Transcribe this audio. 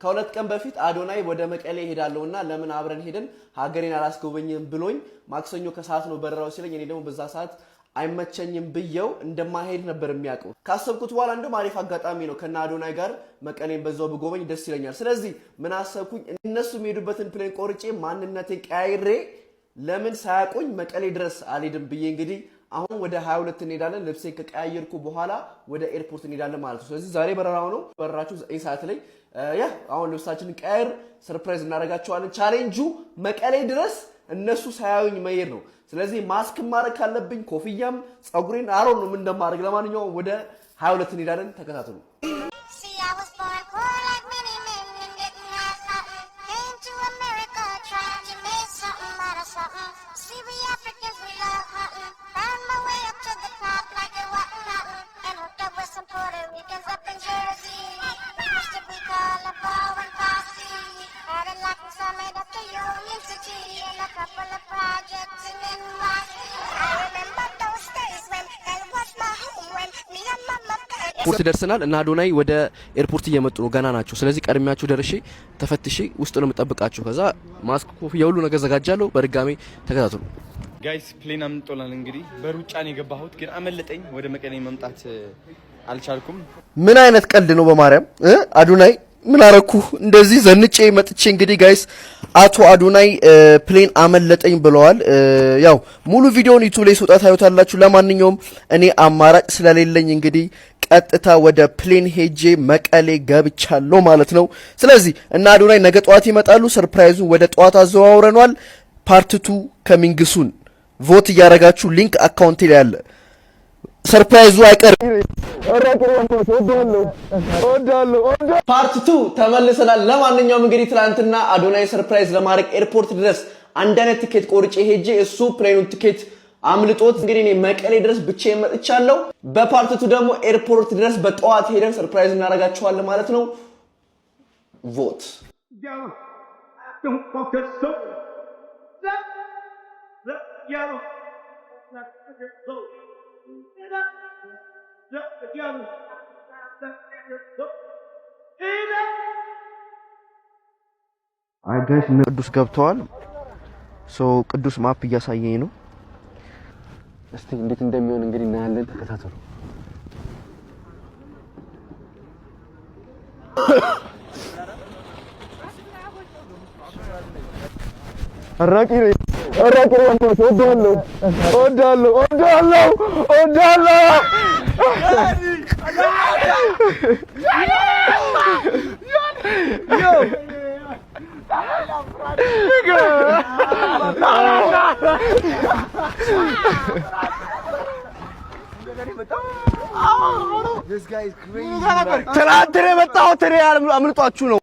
ከሁለት ቀን በፊት አዶናይ ወደ መቀሌ ሄዳለውና ለምን አብረን ሄደን ሀገሬን አላስጎበኝም ብሎኝ ማክሰኞ ከሰዓት ነው በረራው ሲለኝ እኔ ደግሞ በዛ ሰዓት አይመቸኝም ብየው እንደማይሄድ ነበር የሚያውቀው ካሰብኩት በኋላ እንደውም አሪፍ አጋጣሚ ነው ከና አዶናይ ጋር መቀሌን በዛው ብጎበኝ ደስ ይለኛል ስለዚህ ምን አሰብኩኝ እነሱ የሚሄዱበትን ፕሌን ቆርጬ ማንነቴን ቀያይሬ ለምን ሳያቆኝ መቀሌ ድረስ አልሄድም ብዬ እንግዲህ አሁን ወደ 22 እንሄዳለን ልብሴን ከቀያየርኩ በኋላ ወደ ኤርፖርት እንሄዳለን ማለት ነው ስለዚህ ዛሬ በረራው ነው በረራችሁ 9 ሰዓት ላይ አሁን ልብሳችንን ቀያየር ሰርፕራይዝ እናደርጋቸዋለን ቻሌንጁ መቀሌ ድረስ እነሱ ሳያዩኝ መሄድ ነው ስለዚህ ማስክ ማድረግ ካለብኝ ኮፍያም ጸጉሬን አሮን ነው ምን እንደማደርግ ለማንኛውም ወደ 22 እንሄዳለን ተከታተሉ ኤርፖርት ደርሰናል እና አዶናይ ወደ ኤርፖርት እየመጡ ነው ገና ናቸው ስለዚህ ቀድሚያችሁ ደርሼ ተፈትሼ ውስጥ ነው የምጠብቃችሁ ከዛ ማስክ ኮፍያ ሁሉ ነገር ዘጋጃለሁ በድጋሚ ተከታተሉ ጋይስ ፕሌን አምጥቶላል እንግዲህ በሩጫ ነው የገባሁት ግን አመለጠኝ ወደ መቀሌ መምጣት አልቻልኩም ምን አይነት ቀልድ ነው በማርያም አዶናይ ምን አረኩ እንደዚህ ዘንጬ መጥቼ እንግዲህ ጋይስ አቶ አዶናይ ፕሌን አመለጠኝ ብለዋል ያው ሙሉ ቪዲዮውን ዩቲዩብ ላይ ሰውጣት ታዩታላችሁ ለማንኛውም እኔ አማራጭ ስለሌለኝ እንግዲህ ቀጥታ ወደ ፕሌን ሄጄ መቀሌ ገብቻለሁ ማለት ነው ስለዚህ እና አዶናይ ነገ ጧት ይመጣሉ ሰርፕራይዙን ወደ ጧት አዘዋውረናል ፓርት 2 ከሚንግሱን ቮት ያረጋችሁ ሊንክ አካውንት ላይ አለ ሰርፕራይዙ አይቀር ፓርት 2 ተመልሰናል ለማንኛውም እንግዲህ ትላንትና አዶናይ ሰርፕራይዝ ለማድረግ ኤርፖርት ድረስ አንድ አይነት ቲኬት ቆርጬ ሄጄ እሱ ፕሌኑን ቲኬት አምልጦት እንግዲህ እኔ መቀሌ ድረስ ብቻዬን መጥቻለሁ በፓርት 2 ደግሞ ኤርፖርት ድረስ በጠዋት ሄደን ሰርፕራይዝ እናደርጋቸዋለን ማለት ነው ቮት አይ ጋይስ ቅዱስ ገብተዋል ቅዱስ ማፕ እያሳየኝ ነው እስቲ እንዴት እንደሚሆን እንግዲህ እናያለን ተከታተሉ አራቂ ወዳለው This guy is crazy. ትላንት የመጣው ትሬ አምልጧችሁ ነው